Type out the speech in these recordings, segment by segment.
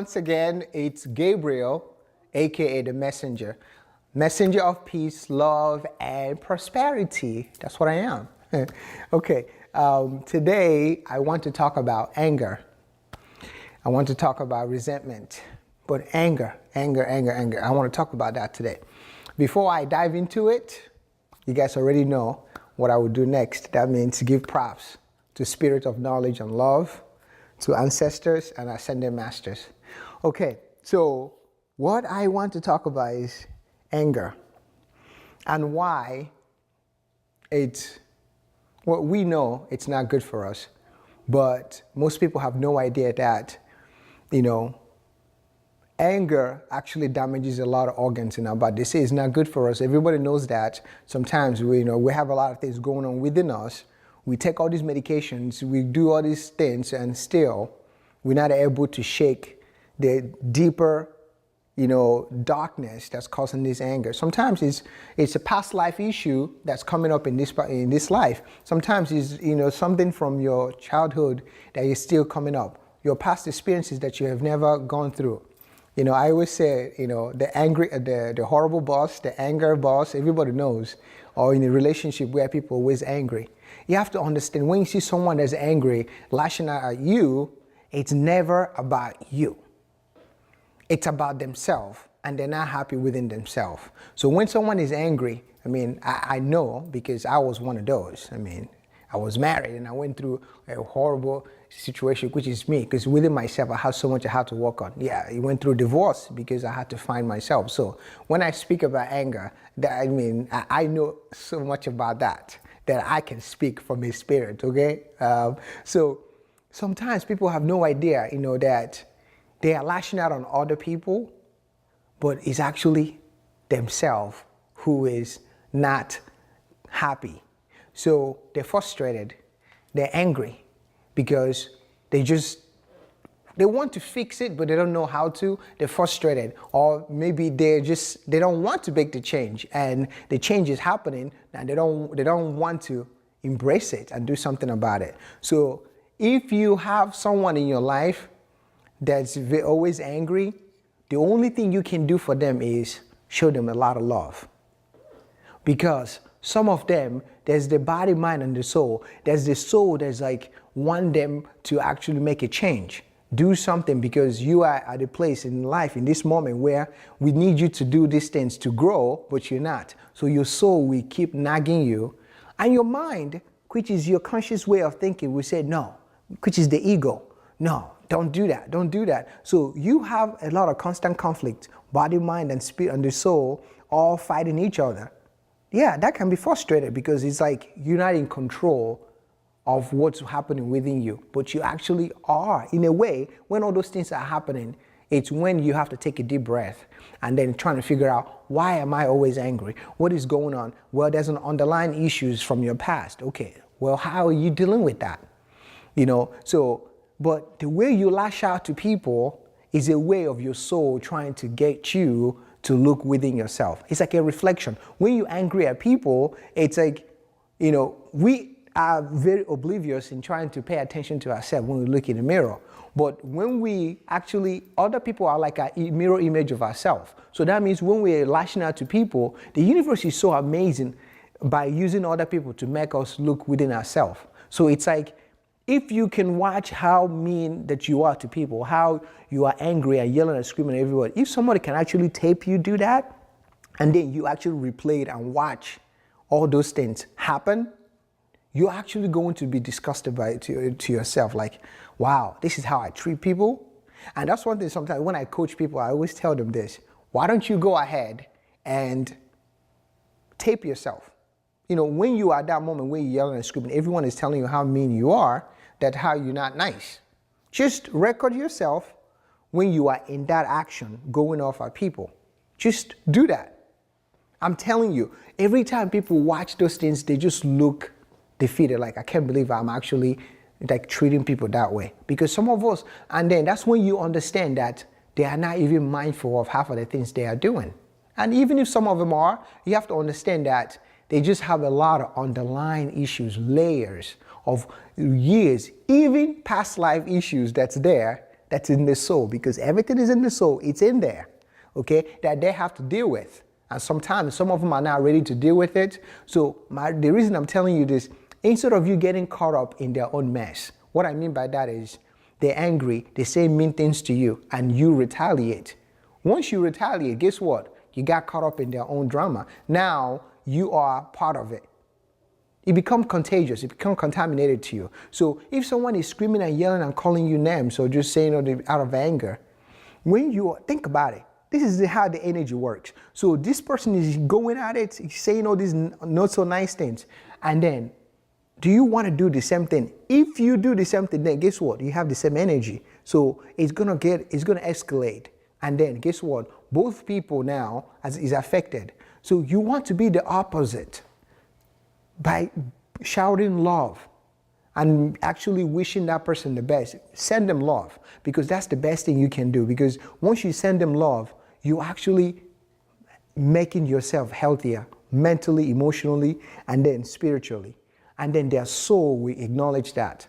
once again. It's Gabriel, aka the messenger. Messenger of peace, love, and prosperity. That's what I am. Okay, today I want to talk about anger. I want to talk about resentment, but anger. I want to talk about that today. Before I dive into it, you guys already know what I will do next. That means give props to spirit of knowledge and love, to ancestors and ascended masters. Okay, so what I want to talk about is anger and why well, we know it's not good for us, but most people have no idea that, anger actually damages a lot of organs in our body. They say it's not good for us. Everybody knows that. Sometimes we have a lot of things going on within us. We take all these medications, we do all these things, and still we're not able to shake the deeper, darkness that's causing this anger. Sometimes it's a past life issue that's coming up in this life. Sometimes it's something from your childhood that is still coming up. Your past experiences that you have never gone through. I always say, the horrible boss, the anger boss, everybody knows, or in a relationship where people are always angry. You have to understand, when you see someone that's angry, lashing out at you, it's never about you. It's about themselves, and they're not happy within themselves. So when someone is angry, I know, because I was one of those. I was married and I went through a horrible situation, which is me, because within myself I have so much I had to work on. Yeah, I went through divorce because I had to find myself. So when I speak about anger, I know so much about that I can speak from a spirit, okay? So sometimes people have no idea, that they are lashing out on other people, but it's actually themselves who is not happy. So they're frustrated, they're angry, because they want to fix it, but they don't know how to. They're frustrated, or maybe they don't want to make the change, and the change is happening, and they don't want to embrace it and do something about it. So if you have someone in your life that's always angry, the only thing you can do for them is show them a lot of love. Because some of them, there's the body, mind, and the soul. There's the soul that's want them to actually make a change. Do something, because you are at a place in life, in this moment, where we need you to do these things to grow, but you're not. So your soul will keep nagging you. And your mind, which is your conscious way of thinking, will say no, which is the ego. No, don't do that, don't do that. So you have a lot of constant conflict, body, mind, and spirit, and the soul all fighting each other. Yeah, that can be frustrated, because it's like you're not in control of what's happening within you, but you actually are. In a way, when all those things are happening, it's when you have to take a deep breath and then trying to figure out, why am I always angry? What is going on? Well, there's an underlying issues from your past. Okay, well, how are you dealing with that? But the way you lash out to people is a way of your soul trying to get you to look within yourself. It's like a reflection. When you're angry at people, it's like, we are very oblivious in trying to pay attention to ourselves when we look in the mirror. But when other people are like a mirror image of ourselves. So that means when we're lashing out to people, the universe is so amazing by using other people to make us look within ourselves. So it's like, if you can watch how mean that you are to people, how you are angry and yelling and screaming at everyone, if somebody can actually tape you do that, and then you actually replay it and watch all those things happen, you're actually going to be disgusted by it to yourself, like, wow, this is how I treat people. And that's one thing sometimes when I coach people, I always tell them this: why don't you go ahead and tape yourself? When you are at that moment where you're yelling and screaming, everyone is telling you how mean you are, that how you're not nice. Just record yourself when you are in that action, going off at people. Just do that. I'm telling you, every time people watch those things, they just look defeated, like, I can't believe I'm actually treating people that way. Because some of us, and then that's when you understand that they are not even mindful of half of the things they are doing. And even if some of them are, you have to understand that they just have a lot of underlying issues, layers of years, even past life issues that's there that's in the soul, because everything is in the soul. It's in there, okay, that they have to deal with. And sometimes some of them are not ready to deal with it. So the reason I'm telling you this, instead of you getting caught up in their own mess, what I mean by that is they're angry, they say mean things to you, and you retaliate. Once you retaliate, guess what? You got caught up in their own drama. Now you are part of it. It becomes contagious. It becomes contaminated to you. So if someone is screaming and yelling and calling you names or just saying it out of anger, when you think about it, this is how the energy works. So this person is going at it, he's saying all these not so nice things. And then, do you want to do the same thing? If you do the same thing, then guess what? You have the same energy. So it's gonna escalate. And then guess what? Both people now is affected. So you want to be the opposite by shouting love and actually wishing that person the best. Send them love, because that's the best thing you can do. Because once you send them love, you're actually making yourself healthier mentally, emotionally, and then spiritually. And then their soul will acknowledge that.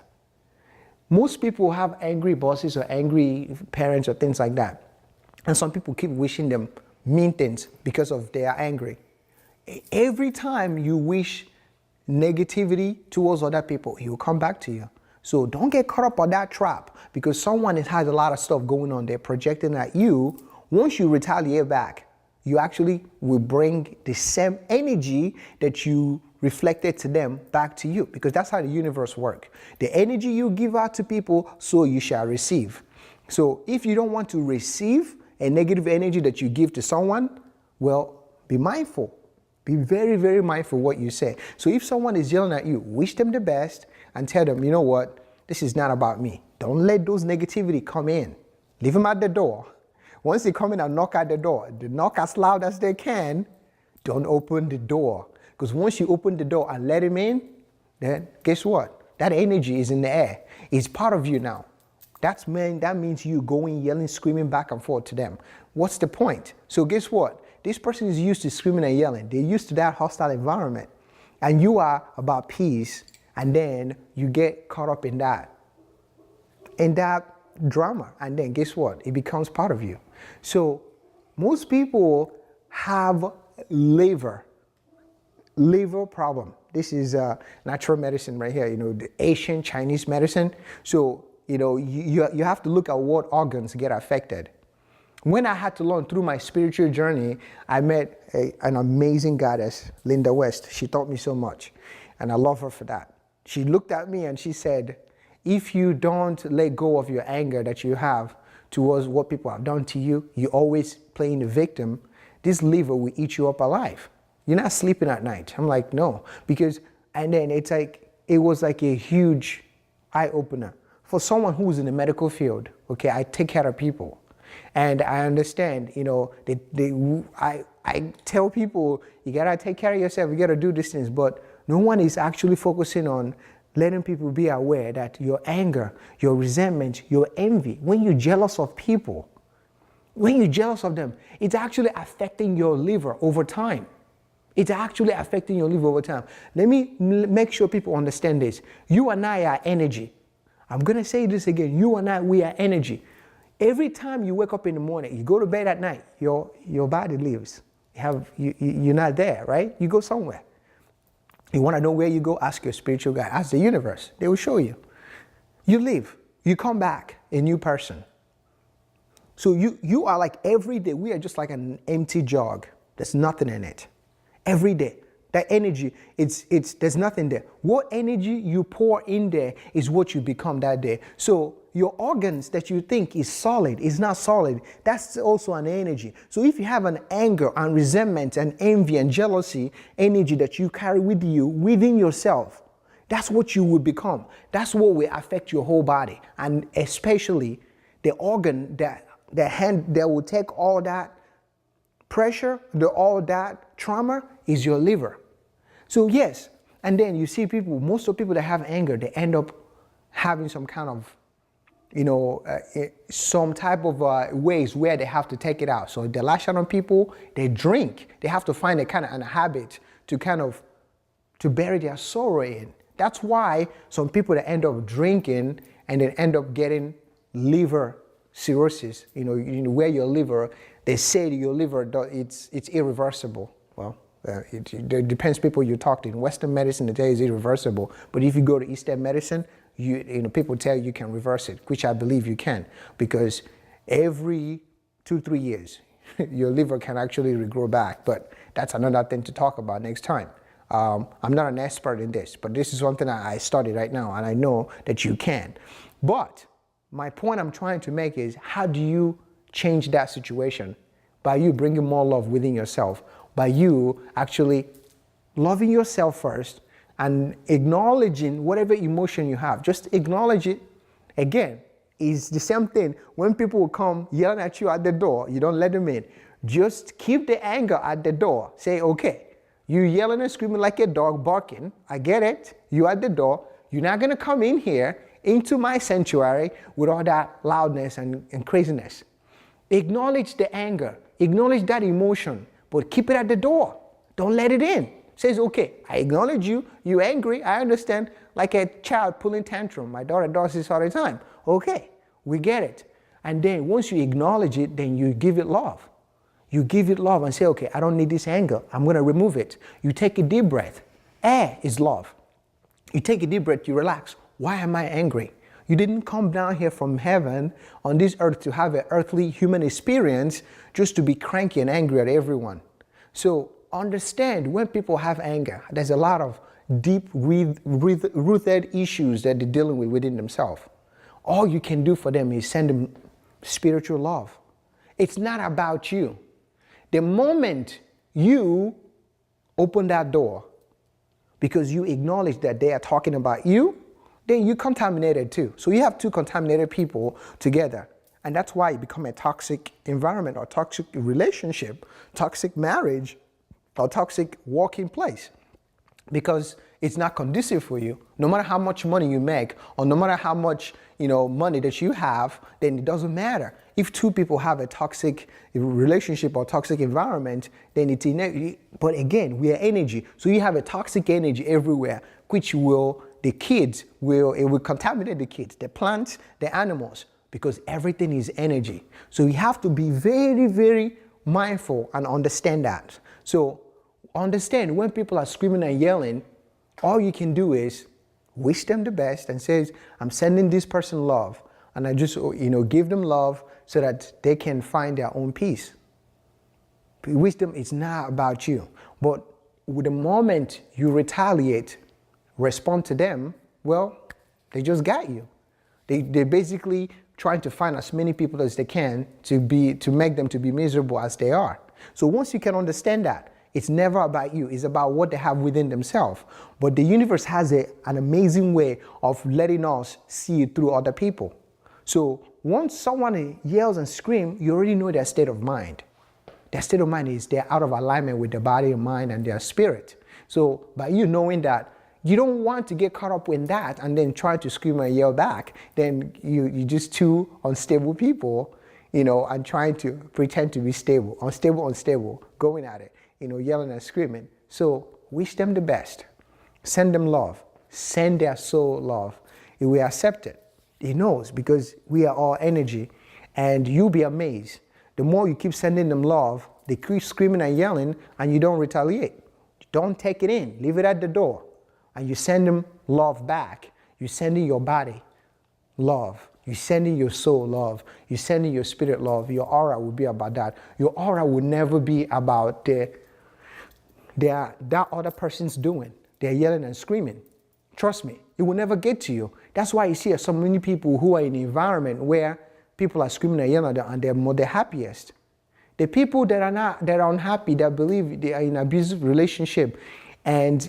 Most people have angry bosses or angry parents or things like that. And some people keep wishing them mean things because of they are angry. Every time you wish negativity towards other people, it will come back to you. So don't get caught up on that trap, because someone has a lot of stuff going on. They're projecting at you. Once you retaliate back, you actually will bring the same energy that you reflected to them back to you, because that's how the universe works. The energy you give out to people, so you shall receive. So if you don't want to receive a negative energy that you give to someone, well, be mindful. Be very, very mindful what you say. So if someone is yelling at you, wish them the best and tell them, you know what, this is not about me. Don't let those negativity come in. Leave them at the door. Once they come in and knock at the door, they knock as loud as they can. Don't open the door. Because once you open the door and let them in, then guess what? That energy is in the air. It's part of you now. That means you going, yelling, screaming back and forth to them. What's the point? So guess what? This person is used to screaming and yelling. They're used to that hostile environment. And you are about peace, and then you get caught up in that drama. And then guess what? It becomes part of you. So most people have liver problem. This is natural medicine right here, the Asian Chinese medicine. So, you have to look at what organs get affected. When I had to learn through my spiritual journey, I met an amazing goddess, Linda West. She taught me so much, and I love her for that. She looked at me and she said, if you don't let go of your anger that you have towards what people have done to you, you're always playing the victim, this liver will eat you up alive. You're not sleeping at night. I'm like, no. And then it was like a huge eye-opener. For someone who's in the medical field, okay, I take care of people. And I understand, I tell people, you gotta take care of yourself, you gotta do these things, but no one is actually focusing on letting people be aware that your anger, your resentment, your envy, when you're jealous of people, when you're jealous of them, it's actually affecting your liver over time. It's actually affecting your liver over time. Let me make sure people understand this. You and I are energy. I'm gonna say this again. You and I, we are energy. Every time you wake up in the morning, you go to bed at night, your body leaves. You're not there, right? You go somewhere. You want to know where you go? Ask your spiritual guide. Ask the universe. They will show you. You leave. You come back a new person. So you are like every day. We are just like an empty jug. There's nothing in it. Every day. That energy, there's nothing there. What energy you pour in there is what you become that day. So your organs that you think is solid is not solid. That's also an energy. So if you have an anger and resentment and envy and jealousy energy that you carry with you within yourself, that's what you will become. That's what will affect your whole body, and especially the organ that will take all that pressure, all that trauma is your liver. So yes, and then you see most of the people that have anger, they end up having some kind of, some type of ways where they have to take it out. So they lash out on people, they drink. They have to find a habit to bury their sorrow in. That's why some people that end up drinking and then end up getting liver cirrhosis, where your liver, they say your liver, it's irreversible. Well, it depends people you talk to. In Western medicine, they tell you it's irreversible. But if you go to Eastern medicine, people tell you can reverse it, which I believe you can, because every 2-3 years, your liver can actually regrow back. But that's another thing to talk about next time. I'm not an expert in this, but this is something I study right now, and I know that you can. But my point I'm trying to make is, how do you change that situation? By you bringing more love within yourself, by you actually loving yourself first and acknowledging whatever emotion you have. Just acknowledge it. Again, it's the same thing. When people will come yelling at you at the door, you don't let them in. Just keep the anger at the door. Say, okay, you yelling and screaming like a dog barking. I get it. You at the door. You're not going to come in here into my sanctuary with all that loudness and craziness. Acknowledge the anger. Acknowledge that emotion, but keep it at the door. Don't let it in. Says, okay, I acknowledge you. You're angry. I understand. Like a child pulling tantrum. My daughter does this all the time. Okay, we get it. And then once you acknowledge it, then you give it love. You give it love and say, okay, I don't need this anger. I'm going to remove it. You take a deep breath. Air is love. You take a deep breath, you relax. Why am I angry? You didn't come down here from heaven on this earth to have an earthly human experience just to be cranky and angry at everyone. So understand when people have anger, there's a lot of deep rooted issues that they're dealing with within themselves. All you can do for them is send them spiritual love. It's not about you. The moment you open that door, because you acknowledge that they are talking about you, then you contaminated too. So you have two contaminated people together. And that's why it becomes a toxic environment or toxic relationship, toxic marriage, or toxic working place. Because it's not conducive for you. No matter how much money you make, or no matter how much money that you have, then it doesn't matter. If two people have a toxic relationship or toxic environment, then it's but again, we are energy. So you have a toxic energy everywhere, which it will contaminate the kids, the plants, the animals, because everything is energy. So you have to be very, very mindful and understand that. So understand when people are screaming and yelling, all you can do is wish them the best and says, I'm sending this person love. And I just, give them love so that they can find their own peace. Wisdom is not about you. But with the moment you retaliate, respond to them, well, they just got you. They're basically trying to find as many people as they can to make them to be miserable as they are. So once you can understand that, it's never about you. It's about what they have within themselves. But the universe has an amazing way of letting us see it through other people. So once someone yells and screams, you already know their state of mind. Their state of mind is they're out of alignment with their body and mind and their spirit. So by you knowing that, you don't want to get caught up in that and then try to scream and yell back. Then you just two unstable people, and trying to pretend to be stable, unstable, going at it, yelling and screaming. So wish them the best. Send them love. Send their soul love. If we accept it, he knows, because we are all energy. And you'll be amazed. The more you keep sending them love, they keep screaming and yelling, and you don't retaliate. Don't take it in. Leave it at the door. And you send them love back. You're sending your body love. You're sending your soul love. You're sending your spirit love. Your aura will be about that. Your aura will never be about that other person's doing. They're yelling and screaming. Trust me, it will never get to you. That's why you see so many people who are in an environment where people are screaming and yelling and they're more the happiest. The people that are unhappy, that believe they are in an abusive relationship and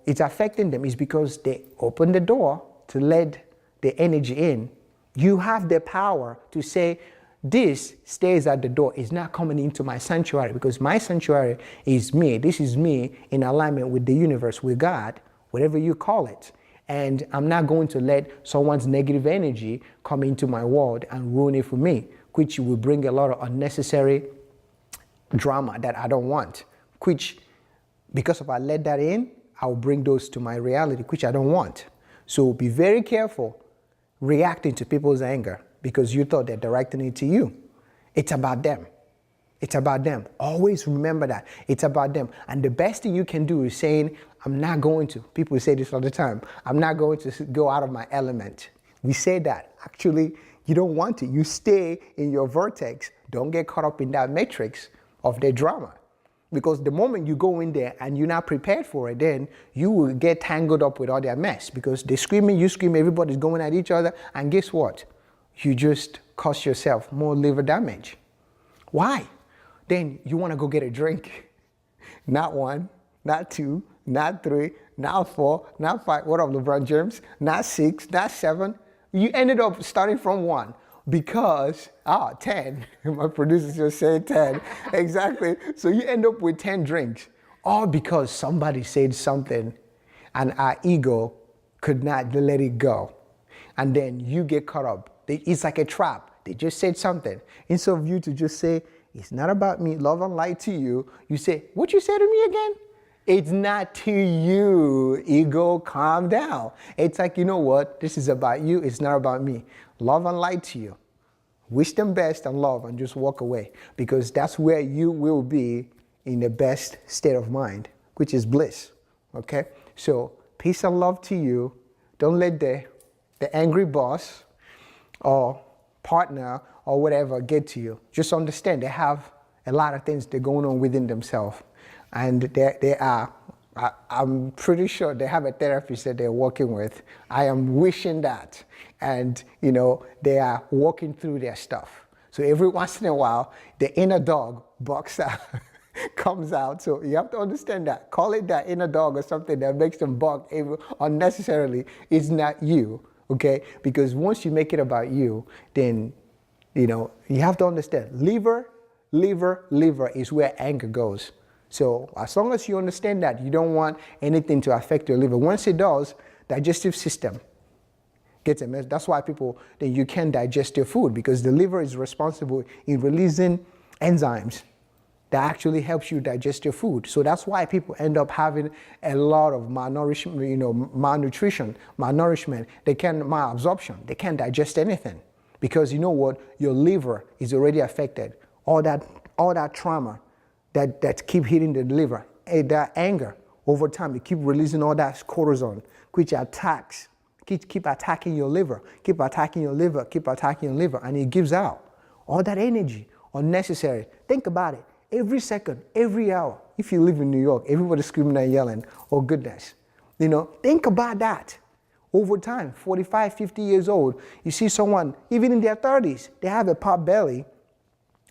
it's affecting them, is because they open the door to let the energy in. You have the power to say, this stays at the door. It's not coming into my sanctuary, because my sanctuary is me. This is me in alignment with the universe, with God, whatever you call it. And I'm not going to let someone's negative energy come into my world and ruin it for me, which will bring a lot of unnecessary drama that I don't want, which, because if I let that in, I'll bring those to my reality, which I don't want. So be very careful reacting to people's anger. because you thought they're directing it to you. It's about them. It's about them. Always remember that. It's about them. And the best thing you can do is saying, I'm not going to. People say this all the time. I'm not going to go out of my element. We say that. Actually, you don't want to. You stay in your vortex. Don't get caught up in that matrix of their drama. Because the moment you go in there and you're not prepared for it, then you will get tangled up with all their mess. Because they're screaming, you scream, everybody's going at each other. And guess what? You just cost yourself more liver damage. Why? Then you want to go get a drink. Not one, not two, not three, not four, not five. What up, LeBron James? Not six, not seven. You ended up starting from one because, 10. My producer just said 10. Exactly. So you end up with 10 drinks. All because somebody said something and our ego could not let it go. And then you get caught up. It's like a trap. They just said something. Instead of you to just say, it's not about me, love and light to you, you say, what you say to me again? It's not to you, ego, calm down. It's like, you know what? This is about you, it's not about me. Love and light to you. Wish them best and love and just walk away. Because that's where you will be in the best state of mind, which is bliss, okay? So, peace and love to you. Don't let the angry boss or partner or whatever get to you. Just understand they have a lot of things that are going on within themselves. And I'm pretty sure they have a therapist that they're working with. I am wishing that. And, they are working through their stuff. So every once in a while, the inner dog barks out, comes out. So you have to understand that. Call it that inner dog or something that makes them bark unnecessarily. It's not you, okay? Because once you make it about you, then you have to understand, liver is where anger goes. So as long as you understand that, you don't want anything to affect your liver. Once it does, digestive system gets a mess. That's why then you can't digest your food, because the liver is responsible in releasing enzymes that actually helps you digest your food. So that's why people end up having a lot of malnutrition, malnourishment, malabsorption. They can't digest anything. Because you know what? Your liver is already affected. All that trauma that keep hitting the liver, that anger, over time, you keep releasing all that cortisol, which keep attacking your liver, keep attacking your liver, keep attacking your liver, and it gives out all that energy, unnecessary. Think about it. Every second, every hour, if you live in New York, everybody's screaming and yelling, oh goodness. Think about that. Over time, 45, 50 years old, you see someone, even in their 30s, they have a pot belly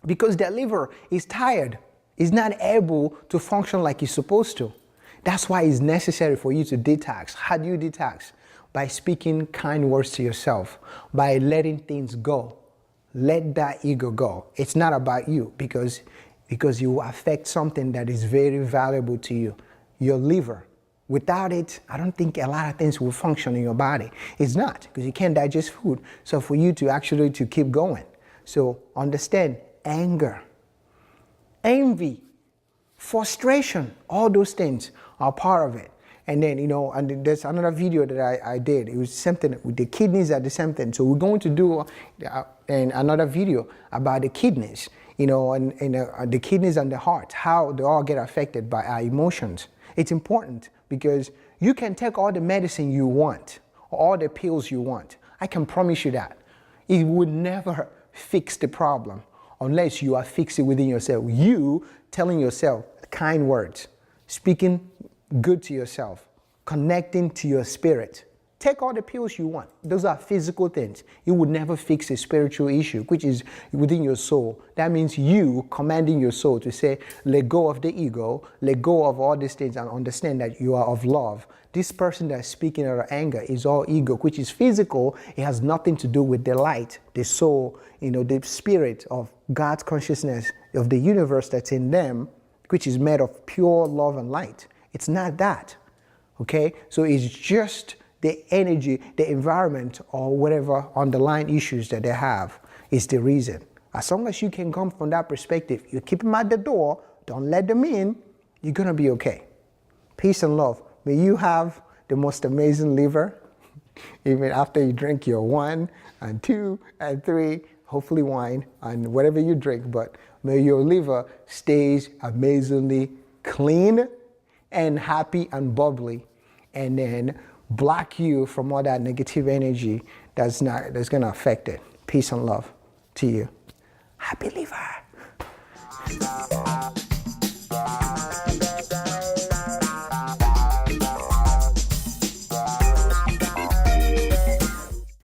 because their liver is tired. It's not able to function like it's supposed to. That's why it's necessary for you to detox. How do you detox? By speaking kind words to yourself, by letting things go. Let that ego go. It's not about you because you affect something that is very valuable to you, your liver. Without it, I don't think a lot of things will function in your body. It's not, because you can't digest food. So for you to keep going. So understand, anger, envy, frustration, all those things are part of it. And then, and there's another video that I did. It was something with the kidneys are the same thing. So we're going to do another video about the kidneys, and the kidneys and the heart, how they all get affected by our emotions. It's important because you can take all the medicine you want, all the pills you want. I can promise you that. It would never fix the problem unless you are fixing within yourself. You telling yourself kind words, speaking good to yourself, connecting to your spirit. Take all the pills you want. Those are physical things. It would never fix a spiritual issue, which is within your soul. That means you commanding your soul to say, let go of the ego, let go of all these things and understand that you are of love. This person that's speaking out of anger is all ego, which is physical. It has nothing to do with the light, the soul, the spirit of God's consciousness of the universe that's in them, which is made of pure love and light. It's not that, okay? So it's just the energy, the environment, or whatever underlying issues that they have is the reason. As long as you can come from that perspective, you keep them at the door, don't let them in, you're gonna be okay. Peace and love. May you have the most amazing liver. Even after you drink your 1 and 2 and 3, hopefully wine and whatever you drink, but may your liver stays amazingly clean and happy and bubbly, and then block you from all that negative energy that's gonna affect it. Peace and love to you. Happy liver.